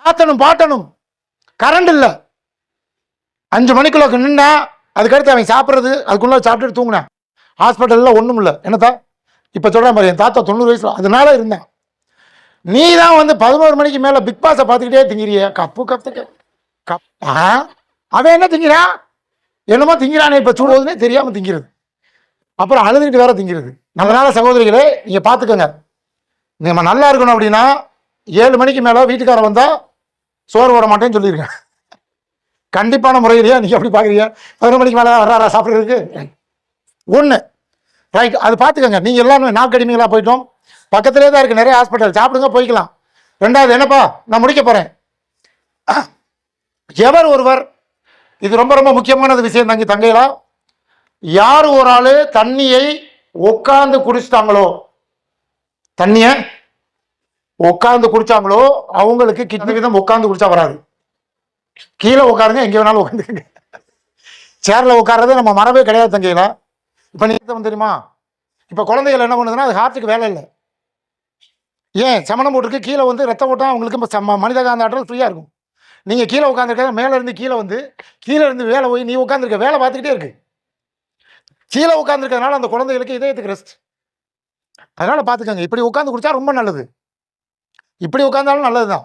ஆத்தணும் பாட்டணும். Current இல்லை. 5 மணிக்குள்ள நின்னா அதுக்கடுத்து அவன் சாப்பிட்றது அதுக்குள்ள சாப்பிட்டுட்டு தூங்கினேன். ஹாஸ்பிட்டலில் ஒன்றும் இல்லை. என்னத்தா இப்போ சொல்கிறேன் பாரு, என் தாத்தா 90 வயசுல அதனால இருந்தேன். நீ தான் வந்து 11 மணிக்கு மேலே பிக் பாஸை பார்த்துக்கிட்டே திங்கிறிய கப்பு கப்புக்கு கப். அவன் என்ன திங்கிறான்? என்னமோ திங்கிறானே, இப்போ சூடுவதுனே தெரியாமல் திங்கிறது, அப்புறம் அழுதுகிட்டு வேற திங்கிறது. அதனால சகோதரிகளே நீங்கள் பார்த்துக்கோங்க. நம்ம நல்லா இருக்கணும் அப்படின்னா 7 மணிக்கு மேலே வீட்டுக்கார வந்தால் சோறு போட மாட்டேன்னு சொல்லியிருக்கேன். கண்டிப்பான முறையிலையா நீங்கள் அப்படி பார்க்குறீங்க? 11 மணிக்கு மேலே வர்றாரா சாப்பிட்றதுக்கு? ஒன்று ரைட், அது பார்த்துக்கோங்க. நீங்கள் எல்லாமே நாக்கடிமைகளாக போயிட்டோம். பக்கத்திலே தான் இருக்குது நிறைய ஹாஸ்பிட்டல், சாப்பிடுங்க போய்க்கலாம். 2வது என்னப்பா நான் முடிக்க போகிறேன். எவர் ஒருவர், இது ரொம்ப ரொம்ப முக்கியமானது விஷயம் தங்கைகளா, யார் ஒரு ஆள் தண்ணியை உட்காந்து குடிச்சிட்டாங்களோ, தண்ணியை உட்காந்து குடிச்சாங்களோ அவங்களுக்கு கிட்னி விதம் உட்காந்து குடிச்சா வராது. கீழே உட்காருங்க, எங்கே வேணாலும் உட்காந்துக்கங்க. சேர்ல உட்கார்றது நம்ம மரபே கிடையாது தங்கைகளா. இப்போ நீங்க தெரியுமா, இப்போ குழந்தைகள் என்ன பண்ணுதுன்னா அது ஹார்ட்டுக்கு வேலை இல்லை. ஏன் சமணம் போட்டுருக்கு, கீழே வந்து ரத்தம் ஓட்டம் அவங்களுக்கு மனித காந்த ஆற்றல் ஃப்ரீயாக இருக்கும். நீங்கள் கீழே உட்காந்துருக்க, மேலே இருந்து கீழே வந்து கீழே இருந்து வேலை போய் நீ உட்காந்துருக்க வேலை பார்த்துக்கிட்டே இருக்கு. கீழே உட்காந்துருக்கிறதுனால அந்த குழந்தைகளுக்கு இதயத்துக்கு ரெஸ்ட். அதனால பார்த்துக்கோங்க, இப்படி உட்காந்து குடிச்சா ரொம்ப நல்லது. இப்படி உட்காந்தாலும் நல்லது தான்.